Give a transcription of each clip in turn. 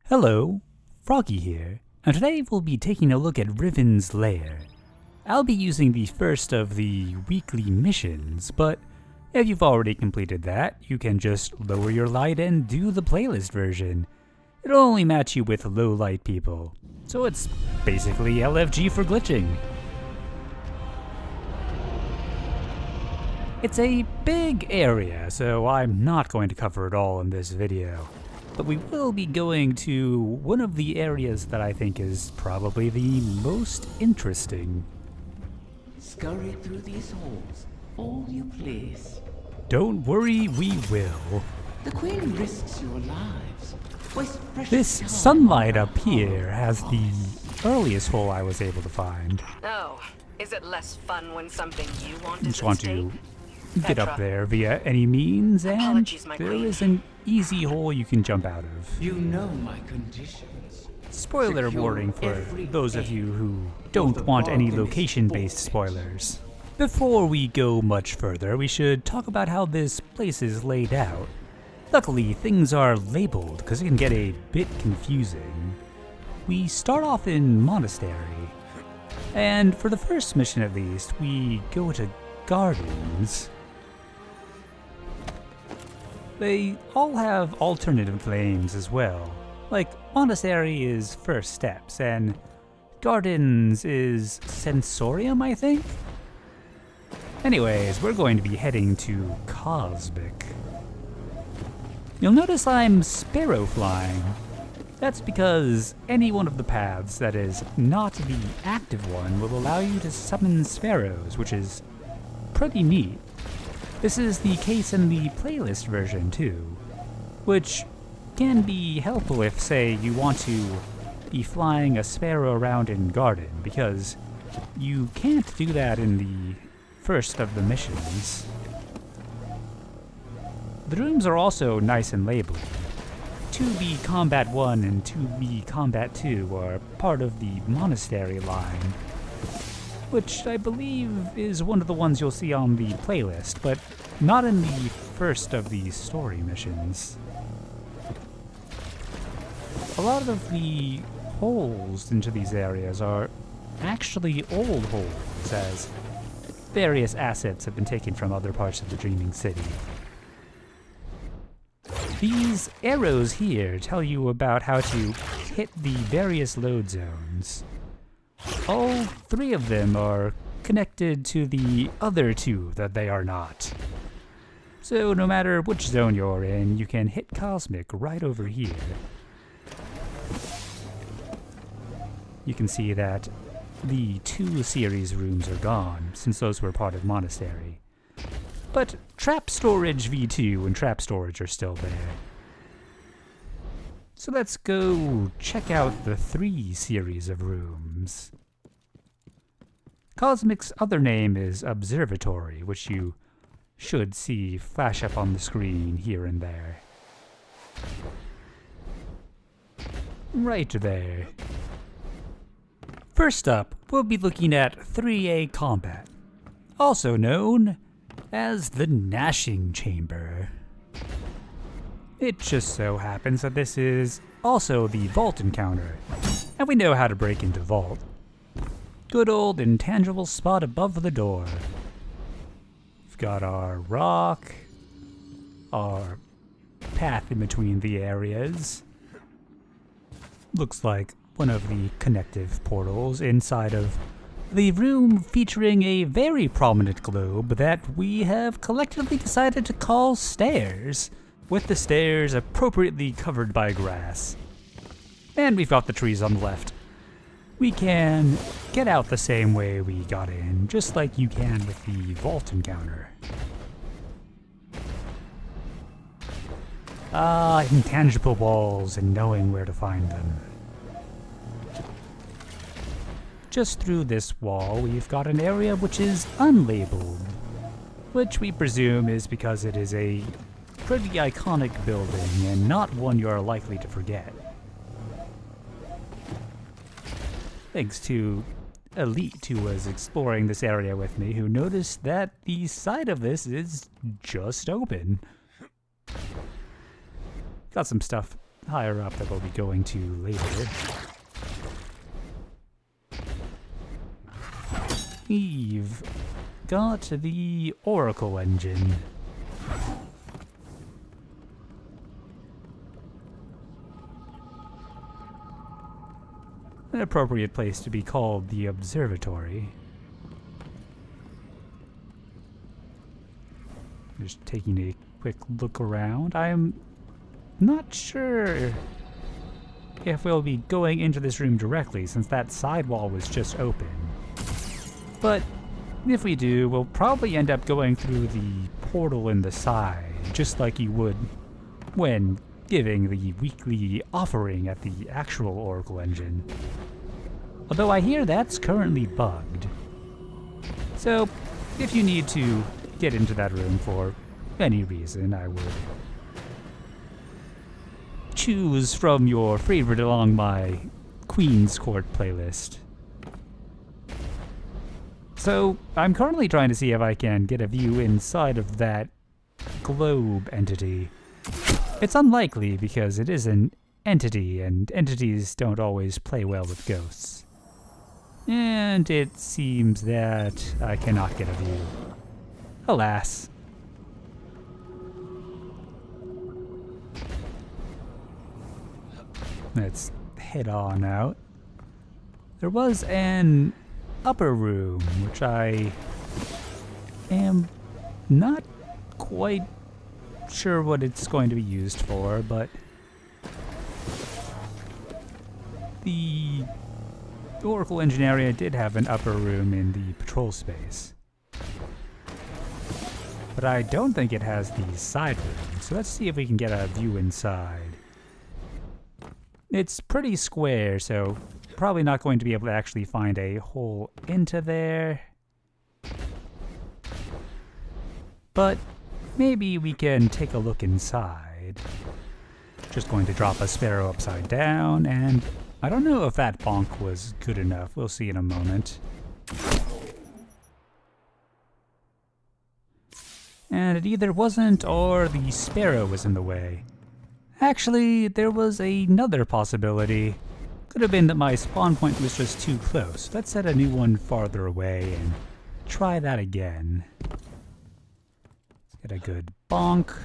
Hello, Froggy here, and today we'll be taking a look at Riven's lair. I'll be using the first of the weekly missions, but if you've already completed that, you can just lower your light and do the playlist version. It'll only match you with low light people, so it's basically LFG for glitching. It's a big area, so I'm not going to cover it all in this video. But we will be going to one of the areas that I think is probably the most interesting. Scurry through these halls, all you please. Don't worry, we will. The Queen risks your lives. Waste precious This time sunlight on up here has the earliest hole I was able to find. Oh, is it less fun when something you want is Just at want stake? to get up Petra. there via any means, and Apologies, my there queen. is an easy hole you can jump out of. You know my conditions. Spoiler Secure warning for every those of end. you who the don't want any bargain is location-based forfeit. spoilers. Before we go much further, we should talk about how this place is laid out. Luckily, things are labeled because it can get a bit confusing. We start off in Monastery, and for the first mission at least, we go to Gardens. They all have alternative names as well. Like, Monastery is First Steps, and Gardens is Sensorium, I think? Anyways, we're going to be heading to Cosmic. You'll notice I'm sparrow flying. That's because any one of the paths that is not the active one will allow you to summon sparrows, which is pretty neat. This is the case in the playlist version too, which can be helpful if, say, you want to be flying a sparrow around in Garden, because you can't do that in the first of the missions. The rooms are also nice and labeled. 2B Combat 1 and 2B Combat 2 are part of the Monastery line, which I believe is one of the ones you'll see on the playlist, but not in the first of the story missions. A lot of the holes into these areas are actually old holes, as various assets have been taken from other parts of the Dreaming City. These arrows here tell you about how to hit the various load zones. All three of them are connected to the other two that they are not. So no matter which zone you're in, you can hit Cosmic right over here. You can see that the 2 series rooms are gone, since those were part of Monastery. But Trap Storage V2 and Trap Storage are still there. So let's go check out the 3 series of rooms. Cosmic's other name is Observatory, which you should see flash up on the screen here and there. Right there. First up, we'll be looking at 3A Combat, also known as the Gnashing Chamber. It just so happens that this is also the Vault encounter, and we know how to break into Vault. Good old intangible spot above the door. We've got our rock, our path in between the areas. Looks like one of the connective portals inside of the room featuring a very prominent globe that we have collectively decided to call stairs, with the stairs appropriately covered by grass. And we've got the trees on the left. We can get out the same way we got in, just like you can with the Vault encounter. Ah, intangible walls and knowing where to find them. Just through this wall, we've got an area which is unlabeled, which we presume is because it is a pretty iconic building and not one you are likely to forget. Thanks to Elite, who was exploring this area with me, who noticed that the side of this is just open. Got some stuff higher up that we'll be going to later. We've got the Oracle engine. An appropriate place to be called the Observatory. Just taking a quick look around. I'm not sure if we'll be going into this room directly, since that side wall was just open. But if we do, we'll probably end up going through the portal in the side, just like you would when giving the weekly offering at the actual Oracle engine. Although I hear that's currently bugged. So, if you need to get into that room for any reason, I would choose from your favorite along my Queen's Court playlist. So, I'm currently trying to see if I can get a view inside of that globe entity. It's unlikely because it is an entity, and entities don't always play well with ghosts. And it seems that I cannot get a view. Alas. Let's head on out. There was an upper room, which I am not quite sure what it's going to be used for, but the Oracle engine area did have an upper room in the patrol space. But I don't think it has the side room, so let's see if we can get a view inside. It's pretty square, so probably not going to be able to actually find a hole into there. But maybe we can take a look inside. Just going to drop a sparrow upside down, and I don't know if that bonk was good enough. We'll see in a moment. And it either wasn't or the sparrow was in the way. Actually, there was another possibility. Could have been that my spawn point was just too close. Let's set a new one farther away and try that again. Let's get a good bonk.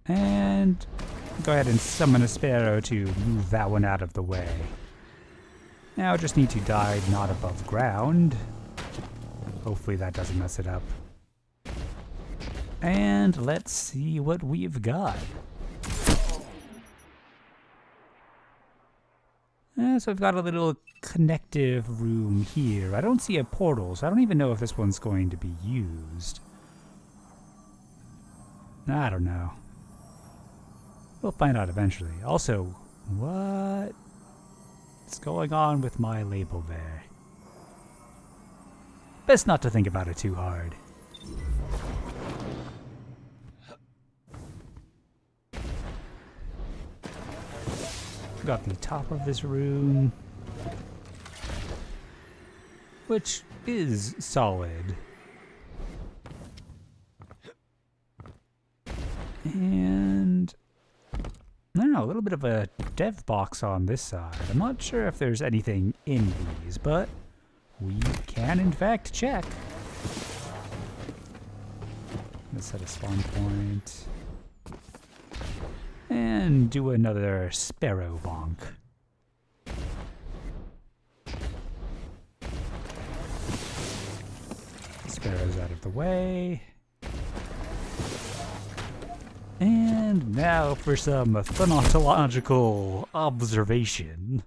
And go ahead and summon a sparrow to move that one out of the way. Now I just need to die not above ground. Hopefully that doesn't mess it up. And let's see what we've got. So we've got a little connective room here. I don't see a portal, so I don't even know if this one's going to be used. I don't know. We'll find out eventually. Also, what's going on with my label there? Best not to think about it too hard. Got the top of this room, which is solid. And I don't know, a little bit of a dev box on this side. I'm not sure if there's anything in these, but we can in fact check. Let's set a spawn point. And do another sparrow bonk. Sparrow's out of the way. And now for some phonological observation.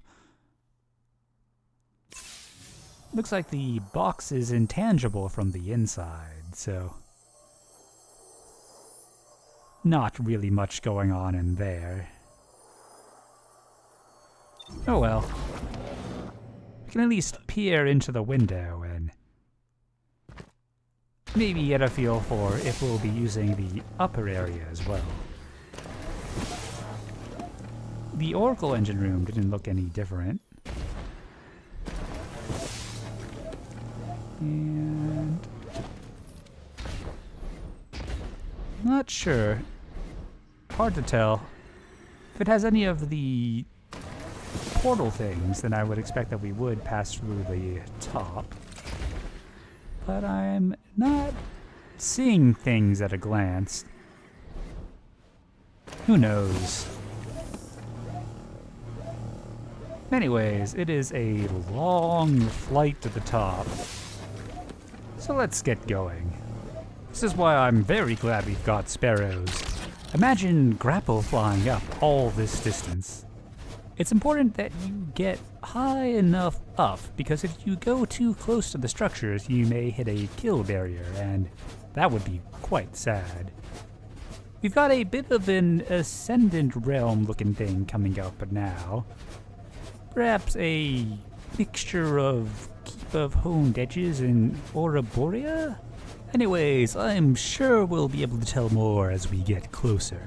Looks like the box is intangible from the inside, so not really much going on in there. Oh well. We can at least peer into the window and maybe get a feel for if we'll be using the upper area as well. The Oracle engine room didn't look any different. And not sure. Hard to tell. If it has any of the portal things, then I would expect that we would pass through the top. But I'm not seeing things at a glance. Who knows? Anyways, it is a long flight to the top. So let's get going. This is why I'm very glad we've got sparrows. Imagine grapple flying up all this distance. It's important that you get high enough up, because if you go too close to the structures, you may hit a kill barrier, and that would be quite sad. We've got a bit of an Ascendant Realm looking thing coming up now. Perhaps a mixture of Keep of Honed Edges and Ouroborea? Anyways, I'm sure we'll be able to tell more as we get closer.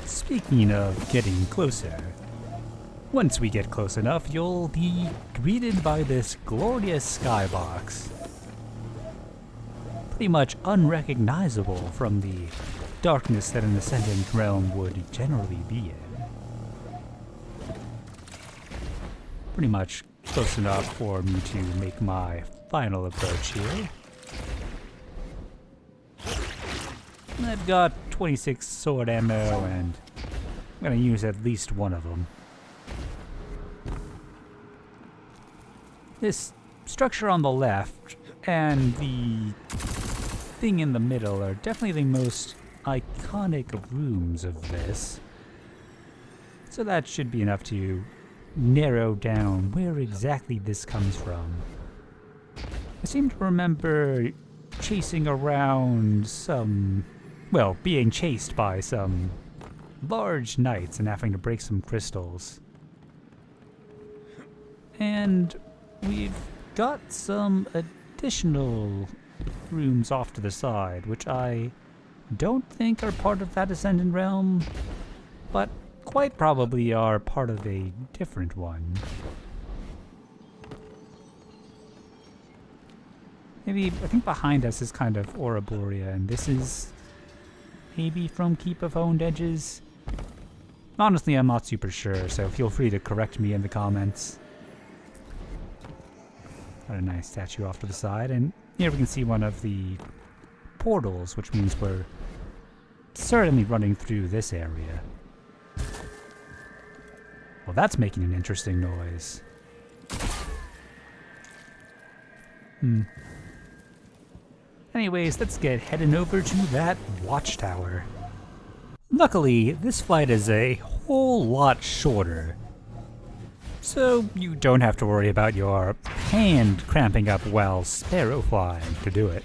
Speaking of getting closer, once we get close enough, you'll be greeted by this glorious skybox. Pretty much unrecognizable from the darkness that an Ascendant Realm would generally be in. Pretty much close enough for me to make my final approach here. I've got 26 sword ammo, and I'm gonna use at least one of them. This structure on the left and the thing in the middle are definitely the most iconic rooms of this. So that should be enough to narrow down where exactly this comes from. I seem to remember chasing around being chased by some large knights and having to break some crystals. And we've got some additional rooms off to the side, which I don't think are part of that Ascendant Realm, but quite probably are part of a different one. Maybe, I think behind us is kind of Ouroborea, and this is maybe from Keep of Honed Edges. Honestly, I'm not super sure, so feel free to correct me in the comments. Got a nice statue off to the side, and here we can see one of the portals, which means we're certainly running through this area. Well, that's making an interesting noise. Anyways, let's get heading over to that Watchtower. Luckily, this flight is a whole lot shorter, so you don't have to worry about your hand cramping up while sparrow flying to do it.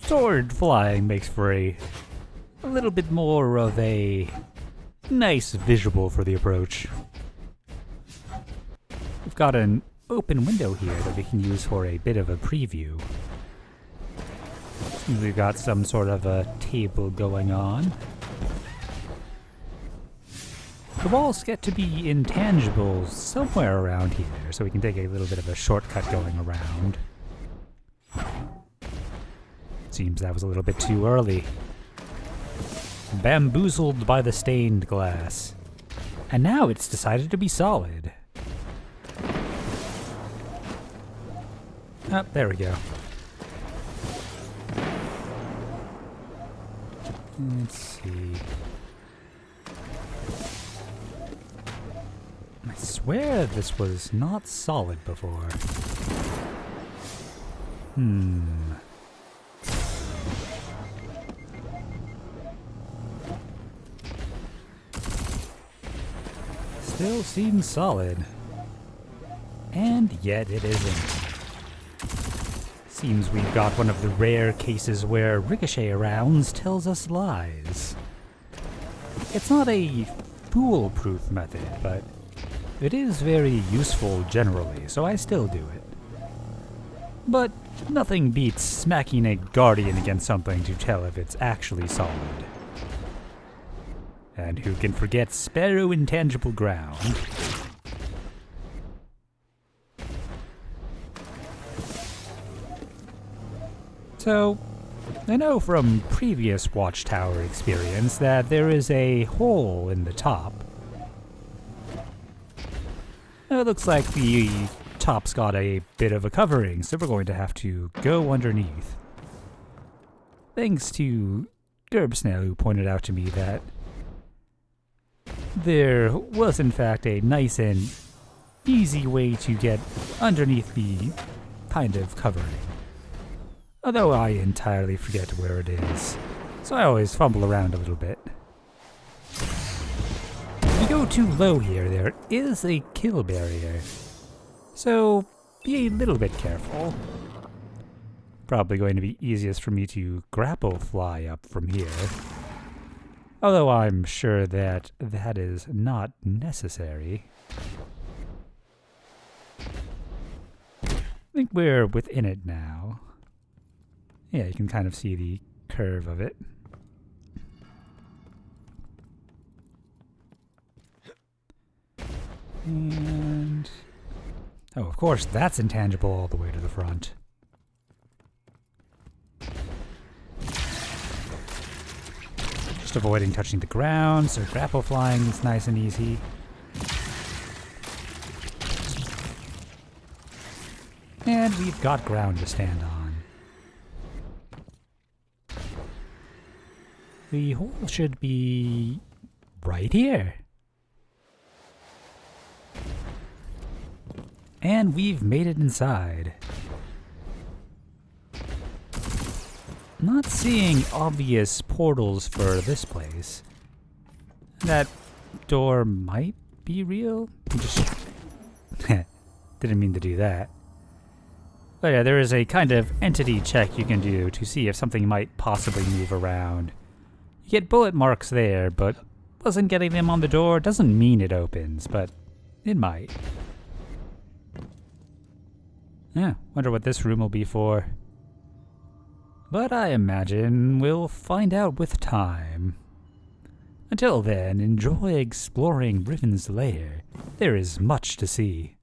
Sword flying makes for a little bit more of a nice visual for the approach. We've got an open window here that we can use for a bit of a preview. We've got some sort of a table going on. The walls get to be intangible somewhere around here, so we can take a little bit of a shortcut going around. Seems that was a little bit too early. Bamboozled by the stained glass. And now it's decided to be solid. Oh, there we go. Let's see. I swear this was not solid before. Still seems solid. And yet it isn't. Seems we've got one of the rare cases where ricochet rounds tells us lies. It's not a foolproof method, but it is very useful generally, so I still do it. But nothing beats smacking a guardian against something to tell if it's actually solid. And who can forget Sparrow Intangible Ground? So, I know from previous Watchtower experience that there is a hole in the top. It looks like the top's got a bit of a covering, so we're going to have to go underneath. Thanks to Gerbsnail, who pointed out to me that there was in fact a nice and easy way to get underneath the kind of covering. Although I entirely forget where it is, so I always fumble around a little bit. If you go too low here, there is a kill barrier, so be a little bit careful. Probably going to be easiest for me to grapple fly up from here. Although I'm sure that that is not necessary. I think we're within it now. Yeah, you can kind of see the curve of it. And... oh, of course, that's intangible all the way to the front. Just avoiding touching the ground, so grapple flying is nice and easy. And we've got ground to stand on. The hole should be right here. And we've made it inside. Not seeing obvious portals for this place. That door might be real. Just didn't mean to do that. But yeah, there is a kind of entity check you can do to see if something might possibly move around. You get bullet marks there, but wasn't getting them on the door doesn't mean it opens, but it might. Yeah, wonder what this room will be for. But I imagine we'll find out with time. Until then, enjoy exploring Riven's lair. There is much to see.